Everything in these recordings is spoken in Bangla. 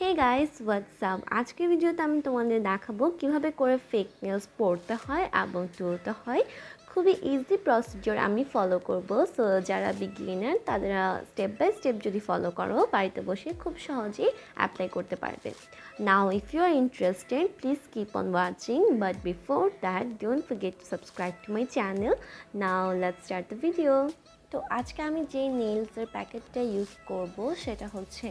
হে গাইস হোয়াটসঅ্যাপ আজকের ভিডিওতে আমি তোমাদের দেখাবো কিভাবে করে ফেক নেলস পড়তে হয় এবং তুলতে হয়। খুবই ইজি প্রসিডিওর আমি ফলো করব। সো যারা বিগিনার তারা স্টেপ বাই স্টেপ যদি ফলো করো বাড়িতে বসে খুব সহজেই অ্যাপ্লাই করতে পারবে। Now if you are interested please keep on watching, but before that don't forget to subscribe to my channel. Now let's start the video. তো আজকে আমি যে নেইলসের প্যাকেটটা ইউজ করব সেটা হচ্ছে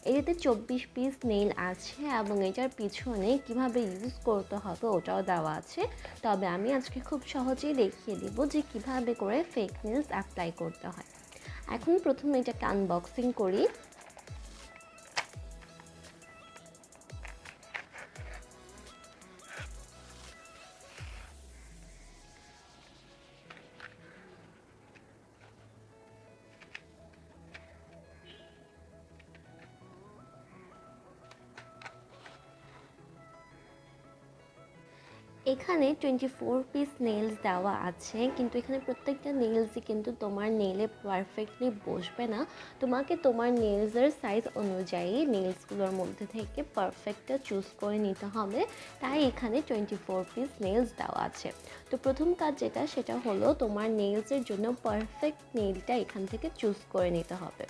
এটাতে 24 পিস নেইল আছে এবং এটার পিছনে কিভাবে ইউজ করতে হবে ওটাও দেওয়া আছে। তবে আমি আজকে খুব সহজেই দেখিয়ে দিব যে কিভাবে করে ফেক নেইলস অ্যাপ্লাই করতে হয়। এখন প্রথমে এটাকে আনবক্সিং করি। এখানে 24 পিস নেইলস দেওয়া আছে, কিন্তু এখানে প্রত্যেকটা নেইলসই কিন্তু তোমার নেইলে পারফেক্টলি বসবে না। তোমাকে তোমার নেইলসের সাইজ অনুযায়ী নেইলসগুলোর মধ্যে থেকে পারফেক্টটা চুজ করে নিতে হবে। তাই এখানে 24 পিস নেইলস দেওয়া আছে। তো প্রথম কাজ সেটা হলো তোমার নেইলসের জন্য পারফেক্ট নেইলটা এখান থেকে চুজ করে নিতে হবে।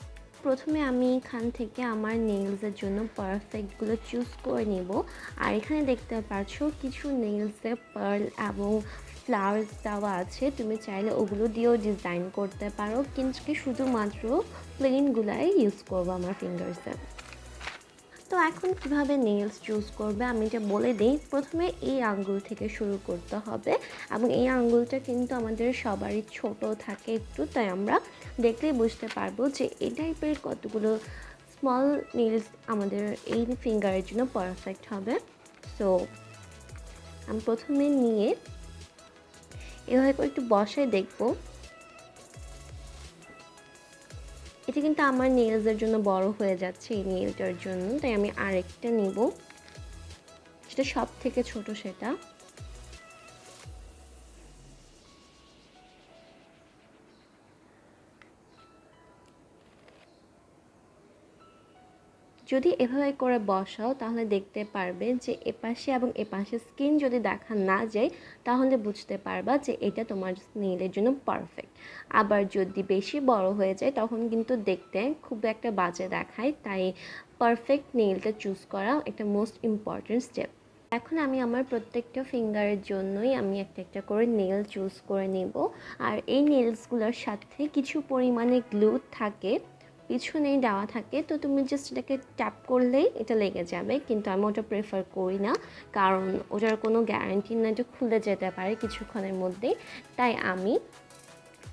প্রথমে আমি এখান থেকে আমার নেইলসের জন্য পারফেক্টগুলো চুজ করে নেব। আর এখানে দেখতে পাচ্ছ কিছু নেইলসে পার্ল এবং ফ্লাওয়ার্স দেওয়া আছে, তুমি চাইলে ওগুলো দিয়েও ডিজাইন করতে পারো, কিন্তু শুধুমাত্র প্লেনগুলাই ইউজ করবো আমার ফিঙ্গার্সে। তো এখন কিভাবে নেইলস চুজ করবে আমি এটা বলে দিই। প্রথমে এই আঙ্গুল থেকে শুরু করতে হবে এবং এই আঙ্গুলটা কিন্তু আমাদের সবারই ছোট থাকে একটু, তাই আমরা দেখলেই বুঝতে পারবো যে এই টাইপের কতগুলো স্মল নেইলস আমাদের এই ফিঙ্গারের জন্য পারফেক্ট হবে। সো আমি প্রথমে নিয়ে এভাবে করে একটু বসায় দেখবো। এটা কিন্তু আমার নেইলসের জন্য বড় হয়ে যাচ্ছে এই নেইলটার জন্য, তাই আমি আরেকটা নিব যেটা সব থেকে ছোট সেটা। যদি এভাবে করে বসাও তাহলে দেখতে পারবে যে এপাশে এবং এপাশে স্কিন যদি দেখা না যায় তাহলে বুঝতে পারবা যে এটা তোমার নেইলের জন্য পারফেক্ট। আবার যদি বেশি বড় হয়ে যায় তখন কিন্তু দেখতে খুব একটা বাজে দেখায়, তাই পারফেক্ট নেইলটা চুজ করা একটা মোস্ট ইম্পর্ট্যান্ট স্টেপ। এখন আমি আমার প্রত্যেকটা ফিঙ্গারের জন্যই আমি একটা একটা করে নেল চুজ করে নেব। আর এই নেলসগুলোর সাথে কিছু পরিমাণে গ্লু থাকে, পিছনেই দেওয়া থাকে, তো তুমি জাস্ট এটাকে ট্যাপ করলেই এটা লেগে যাবে, কিন্তু আমি ওটা প্রেফার করি না, কারণ ওটার কোনো গ্যারান্টি না, এটা খুলে যেতে পারে কিছুক্ষণের মধ্যেই। তাই আমি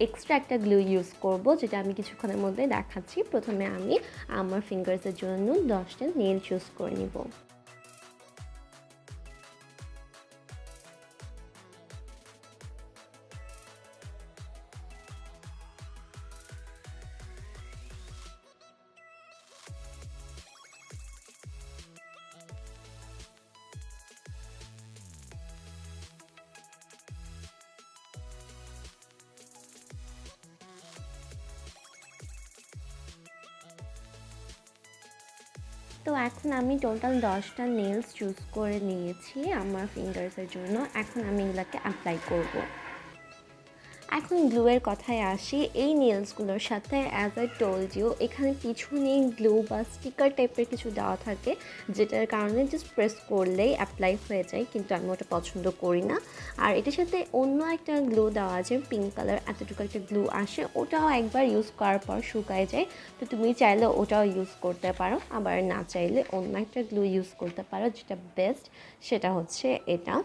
এক্সট্রা একটা গ্লু ইউজ করব, যেটা আমি কিছুক্ষণের মধ্যে দেখাচ্ছি। প্রথমে আমি আমার ফিঙ্গার্সের জন্য 10টা নেল চুজ করে নিব। তো এখন আমি টোটাল 10টা নেলস চুজ করে নিয়েছি আমার ফিঙ্গার্সের জন্য। এখন আমি এগুলোকে অ্যাপ্লাই করব। এখন গ্লুয়ের কথায় আসি। এই নেলসগুলোর সাথে অ্যাজ আই টোল্ড ইউ এখানে পিছনে গ্লু বা স্টিকার টাইপের কিছু দেওয়া থাকে, যেটার কারণে জাস্ট প্রেস করলেই অ্যাপ্লাই হয়ে যায়, কিন্তু আমি ওটা পছন্দ করি না। আর এটার সাথে অন্য একটা গ্লু দেওয়া আছে, পিঙ্ক কালার, এতটুকু একটা গ্লু আসে, ওটাও একবার ইউজ করার পর শুকায় যায়। তো তুমি চাইলে ওটাও ইউজ করতে পারো, আবার না চাইলে অন্য একটা গ্লু ইউজ করতে পারো। যেটা বেস্ট সেটা হচ্ছে এটা।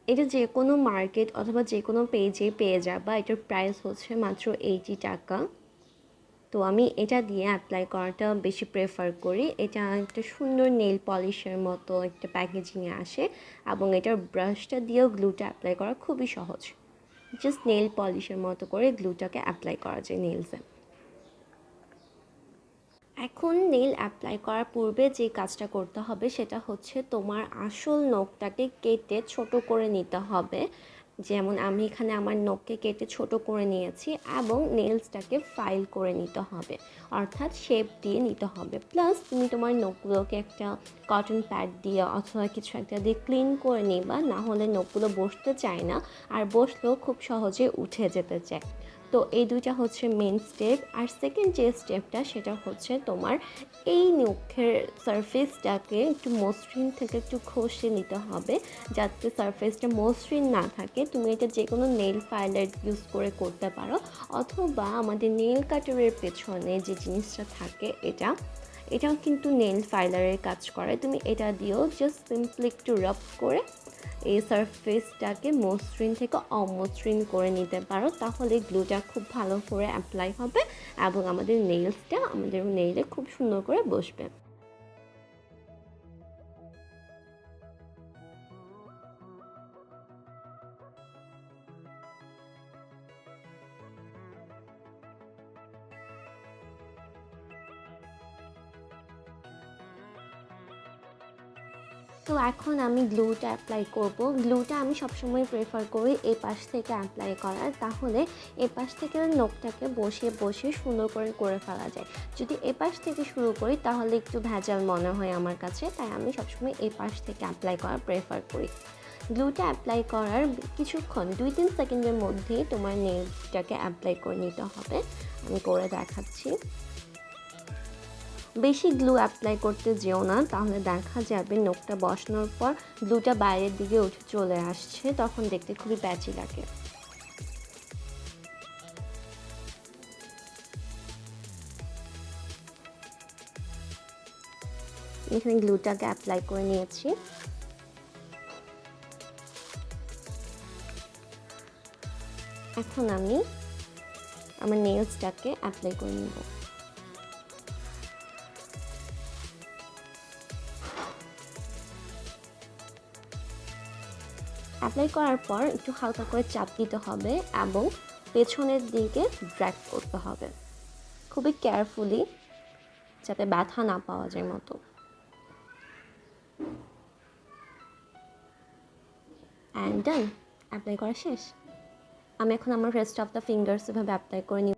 এটা যে কোনো মার্কেট অথবা যে কোনো পেজে পেয়ে যাবা। এটার প্রাইস হচ্ছে মাত্র 80 টাকা। তো আমি এটা দিয়ে অ্যাপ্লাই করাটা বেশি প্রেফার করি। এটা একটা সুন্দর নেল পলিশের মতো একটা প্যাকেজিংয়ে আসে এবং এটার ব্রাশটা দিয়েও গ্লুটা অ্যাপ্লাই করা খুবই সহজ। জাস্ট নেল পলিশের মতো করে গ্লুটাকে অ্যাপ্লাই করা যায় নেলসে। এখন নেল অ্যাপ্লাই করার পূর্বে যে কাজটা করতে হবে সেটা হচ্ছে তোমার আসল নখটাকে কেটে ছোট করে নিতে হবে। যেমন আমি এখানে আমার নখকে কেটে ছোট করে নিয়েছি এবং নেলসটাকে ফাইল করে নিতে হবে, অর্থাৎ শেপ দিয়ে নিতে হবে। প্লাস তুমি তোমার নখগুলোকে একটা কটন প্যাড দিয়ে অথবা কিছু একটা দিয়ে ক্লিন করে নিবা, না হলে নখগুলো বসতে চায় না, আর বসলেও খুব সহজে উঠে যেতে চায়। তো এই দুইটা হচ্ছে মেন স্টেপ। আর সেকেন্ড যে স্টেপটা সেটা হচ্ছে তোমার এই নখের সারফেসটাকে একটু মসৃণ থেকে একটু ঘষে নিতে হবে, যাতে সারফেসটা মসৃণ না থাকে। তুমি এটা যে কোনো নেল ফাইলার ইউজ করে করতে পারো, অথবা আমাদের নেল কাটারের পেছনে যে জিনিসটা থাকে এটাও কিন্তু নেল ফাইলারের কাজ করে। তুমি এটা দিয়েও জাস্ট সিম্পলি একটু রাব করে এই সারফেসটাকে মসৃণ থেকে অমসৃণ করে নিতে পারো, তাহলে গ্লুটা খুব ভালো করে অ্যাপ্লাই হবে এবং আমাদের নেইলে খুব সুন্দর করে বসবে। তো এখন আমি গ্লুটা অ্যাপ্লাই করব। গ্লুটা আমি সবসময় প্রেফার করি এই পাশ থেকে অ্যাপ্লাই করার, তাহলে এ পাশ থেকে নখটাকে বসিয়ে বসিয়ে সুন্দর করে ফেলা যায়। যদি এ পাশ থেকে শুরু করি তাহলে একটু ভেজাল মনে হয় আমার কাছে, তাই আমি সবসময় এই পাশ থেকে অ্যাপ্লাই করার প্রেফার করি। গ্লুটা অ্যাপ্লাই করার কিছুক্ষণ 2-3 সেকেন্ডের মধ্যেই তোমার নেলটাকে অ্যাপ্লাই করে নিতে হবে। আমি করে দেখাচ্ছি। বেশি গ্লু অ্যাপ্লাই করতে যেও না, তাহলে দেখা যাবে নখটা বসানোর পর গ্লুটা বাইরের দিকে উঠে চলে আসছে, তখন দেখতে খুবই প্যাচি লাগে। এখানে গ্লুটাকে অ্যাপ্লাই করে নিয়েছি। এখন আমি আমার নেলসটাকে অ্যাপ্লাই করে নিব। অ্যাপ্লাই করার পর একটু হালকা করে চাপ দিতে হবে এবং পেছনের দিকে ড্র্যাগ করতে হবে খুবই কেয়ারফুলি, যাতে ব্যথা না পাওয়া যায় মতো। অ্যান্ড ডান, অ্যাপ্লাই করা শেষ। আমি এখন আমার রেস্ট অফ দ্য ফিঙ্গার্স এভাবে অ্যাপ্লাই করে নিব।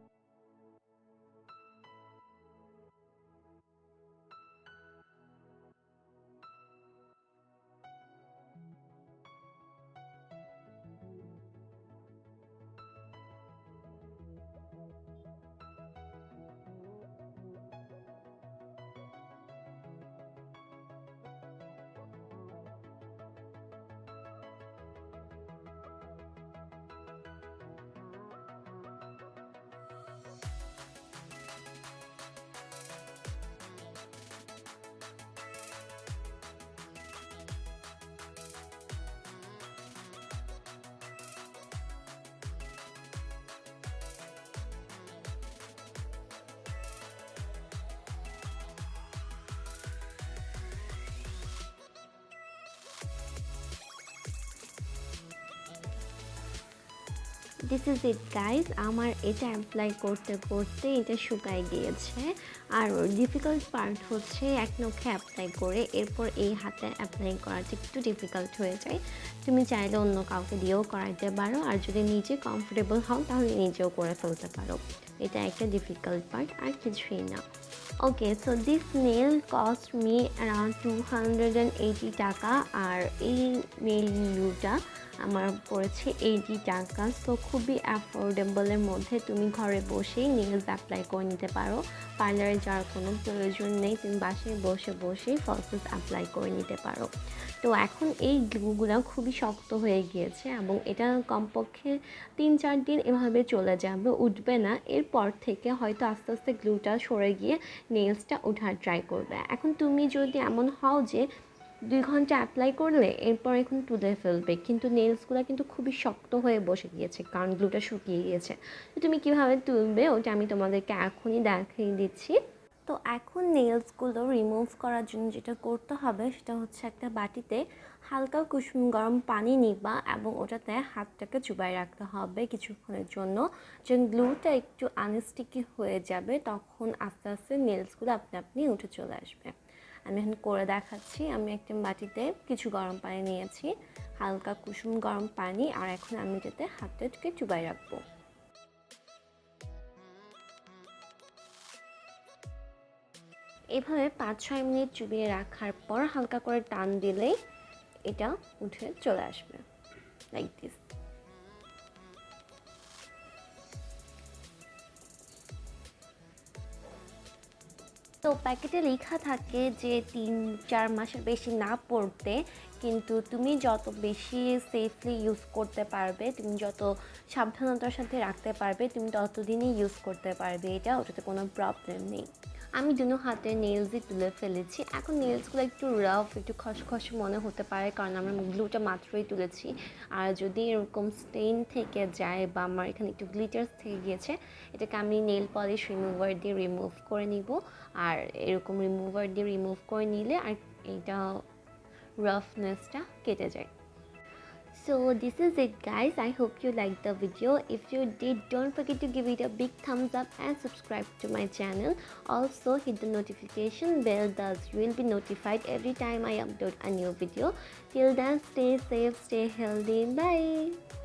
দিস ইজ ইট গাইজ, আমার এটা অ্যাপ্লাই করতে করতে এটা শুকায় গিয়েছে। আর ডিফিকাল্ট পার্ট হচ্ছে এক নখে অ্যাপ্লাই করে এরপর এই হাতে অ্যাপ্লাই করাটা একটু ডিফিকাল্ট হয়ে যায়। তুমি চাইলে অন্য কাউকে দিয়েও করাইতে পারো, আর যদি নিজে কমফোর্টেবল হও তাহলে নিজেও করে ফেলতে পারো। এটা একটা ডিফিকাল্ট পার্ট, আর কিছুই না। Okay, so this nail cost me around 280 টাকা, আর এই নেল গ্লুটা আমার পড়েছে 80 টাকা। সো খুবই অ্যাফোর্ডেবলের মধ্যে তুমি ঘরে বসেই নেলস অ্যাপ্লাই করে নিতে পারো। পার্লারে যাওয়ার কোনো প্রয়োজন নেই, তুমি বাসায় বসে বসেই ফলসেস অ্যাপ্লাই করে নিতে পারো। তো এখন এই গ্লুগুলো খুবই শক্ত হয়ে গিয়েছে এবং এটা কমপক্ষে 3-4 দিন এভাবে চলে যাবে, উঠবে না। এরপর থেকে হয়তো আস্তে আস্তে গ্লুটা সরে গিয়ে নেলসটা ওঠার ট্রাই করবে। এখন তুমি যদি এমন হও যে 2 ঘন্টা অ্যাপ্লাই করলে এরপর এখন তুলে ফেলবে, কিন্তু নেলসগুলো কিন্তু খুবই শক্ত হয়ে বসে গিয়েছে কারণ গ্লুটা শুকিয়ে গিয়েছে। তো তুমি কীভাবে তুলবে ওটা আমি তোমাদেরকে এখনই দেখিয়ে দিচ্ছি। তো এখন নেলসগুলো রিমুভ করার জন্য যেটা করতে হবে সেটা হচ্ছে একটা বাটিতে হালকা কুসুম গরম পানি নিবা এবং ওটাতে হাতটাকে চুবাই রাখতে হবে কিছুক্ষণের জন্য। যখন গ্লুটা একটু আনস্টিকি হয়ে যাবে তখন আস্তে আস্তে নেলসগুলো আপনি উঠে চলে আসবে। আমি এখন করে দেখাচ্ছি। আমি একটা বাটিতে কিছু গরম পানি নিয়েছি, হালকা কুসুম গরম পানি, আর এখন আমি এটাতে হাতটাকে চুবাই রাখবো। এভাবে 5-6 মিনিট চুবিয়ে রাখার পর হালকা করে টান দিলেই এটা উঠে চলে আসবে, লাইক দিস। তো প্যাকেটে লেখা থাকে যে 3-4 মাসের বেশি না পড়তে, কিন্তু তুমি যত বেশি সেফলি ইউজ করতে পারবে, তুমি যত সাবধানতার সাথে রাখতে পারবে, তুমি ততদিনই ইউজ করতে পারবে এটা, ওটাতে কোনো প্রবলেম নেই। আমি দুনো হাতে নেলসই তুলে ফেলেছি। এখন নেলসগুলো একটু রাফ, একটু খসখসে মনে হতে পারে, কারণ আমরা গ্লুটা মাত্রই তুলেছি। আর যদি এরকম স্টেইন থেকে যায় বা আমার এখানে একটু গ্লিটার্স থেকে গিয়েছে, এটাকে আমি নেল পলিশ রিমুভার দিয়ে রিমুভ করে নিব। আর এরকম রিমুভার দিয়ে রিমুভ করে নিলে আর এইটা রাফনেসটা কেটে যায়। So this is it guys, I hope you liked the video. If you did, don't forget to give it a big thumbs up and subscribe to my channel. Also hit the notification bell, thus you will be notified every time I upload a new video. Till then, stay safe, stay healthy, bye.